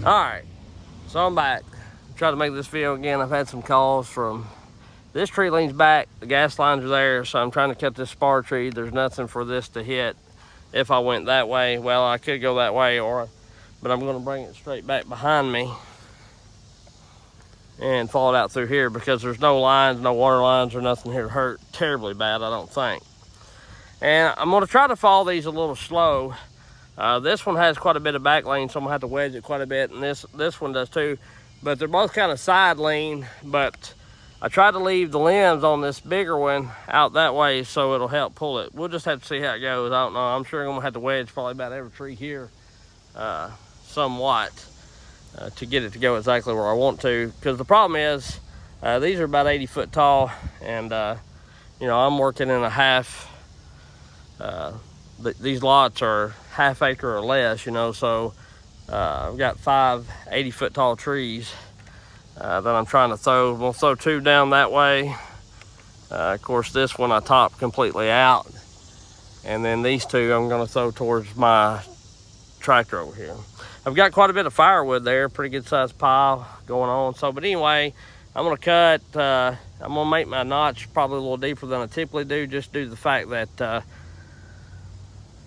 Alright, so I'm back. Try to make this video again. I've had some calls from this tree leans back, the gas lines are there, so I'm trying to cut this spar tree. There's nothing for this to hit if I went that way. Well, I could go that way, but I'm going to bring it straight back behind me and fall it out through here because there's no lines, no water lines or nothing here to hurt terribly bad, I don't think. And I'm going to try to fall these a little slow. This one has quite a bit of back lean, so I'm gonna have to wedge it quite a bit, and this one does too. But they're both kind of side lean, but I tried to leave the limbs on this bigger one out that way so it'll help pull it. We'll just have to see how it goes. I don't know. I'm sure I'm gonna have to wedge probably about every tree here somewhat to get it to go exactly where I want to. Because the problem is these are about 80 foot tall, and you know, I'm working in a half. These lots are half acre or less, you know, so I've got 5 80 foot tall trees that I'm trying to throw. We'll throw 2 down that way. Of course, this one I topped completely out. And then these 2 I'm gonna throw towards my tractor over here. I've got quite a bit of firewood there, pretty good sized pile going on. So, but anyway, I'm gonna cut, I'm gonna make my notch probably a little deeper than I typically do, just due to the fact that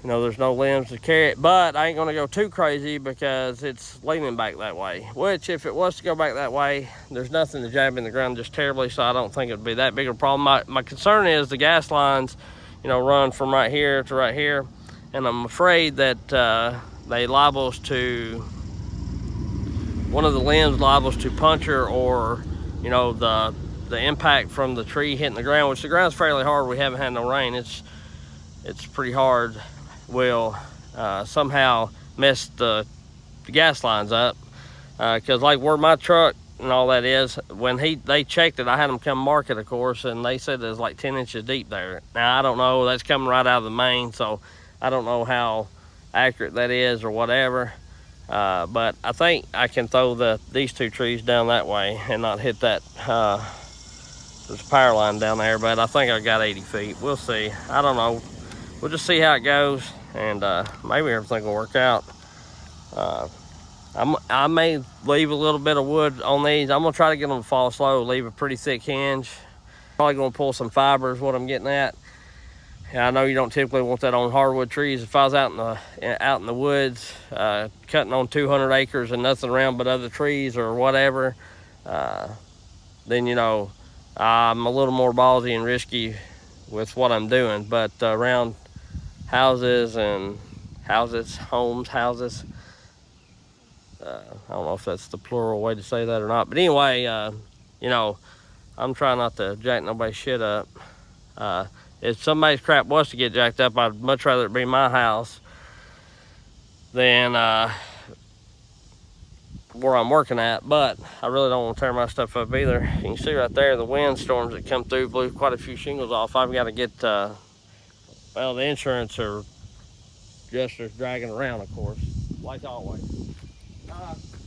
you know, there's no limbs to carry it, but I ain't gonna go too crazy because it's leaning back that way. Which, if it was to go back that way, there's nothing to jab in the ground just terribly, so I don't think it'd be that big a problem. My concern is the gas lines, you know, run from right here to right here, and I'm afraid that they liables to, one of the limbs liables to puncture, or, you know, the impact from the tree hitting the ground, which the ground's fairly hard. We haven't had no rain. It's pretty hard. Will somehow mess the gas lines up, because like where my truck and all that is, when they checked it, I had them come mark it, of course, and they said it was like 10 inches deep there. Now I don't know, that's coming right out of the main, so I don't know how accurate that is or whatever, but I think I can throw these 2 trees down that way and not hit that there's a power line down there, but I think I got 80 feet. We'll see. I don't know. We'll just see how it goes, and maybe everything will work out. I may leave a little bit of wood on these. I'm gonna try to get them to fall slow, leave a pretty thick hinge. Probably gonna pull some fiber is what I'm getting at. And I know you don't typically want that on hardwood trees. If I was out in the woods, cutting on 200 acres and nothing around but other trees or whatever, then, you know, I'm a little more ballsy and risky with what I'm doing. But around houses, homes, houses, I don't know if that's the plural way to say that or not, but anyway, you know, I'm trying not to jack nobody's shit up. If somebody's crap was to get jacked up, I'd much rather it be my house than where I'm working at, but I really don't want to tear my stuff up either. You can see right there the wind storms that come through blew quite a few shingles off. I've got to get well, the insurance or adjusters dragging around, of course, like always.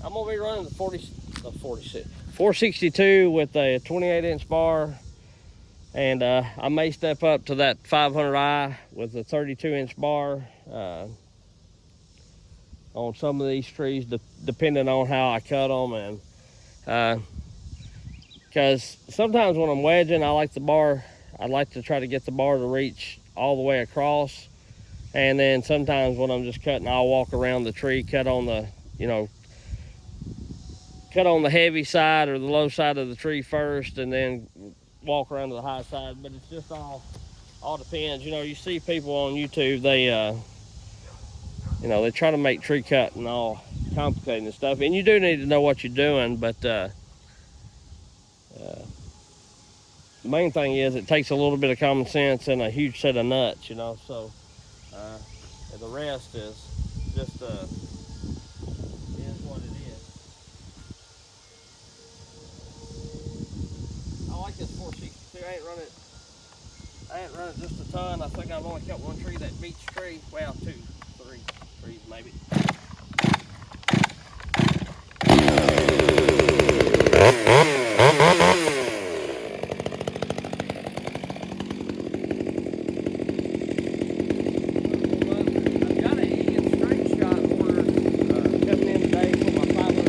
I'm gonna be running the 462 with a 28-inch bar, and I may step up to that 500i with a 32-inch bar on some of these trees, depending on how I cut them, and because sometimes when I'm wedging, I like to try to get the bar to reach all the way across. And then sometimes when I'm just cutting, I'll walk around the tree, cut on the heavy side or the low side of the tree first, and then walk around to the high side. But it's just all depends. You know, you see people on YouTube, they they try to make tree cutting all complicated and stuff, and you do need to know what you're doing, but the main thing is it takes a little bit of common sense and a huge set of nuts, you know. So and the rest is just is what it is. I like this 462. I ain't run it just a ton. I think I've only cut 1 tree, that beech tree. Well, 2, 3 trees maybe. I've got a screenshot order coming in today for my 500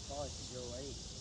Probably could go 8.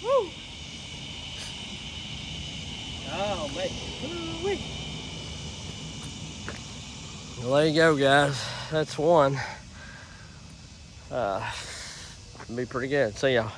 Woo! Oh, man. Woo-wee. Well, there you go, guys. That's one. Be pretty good. See y'all.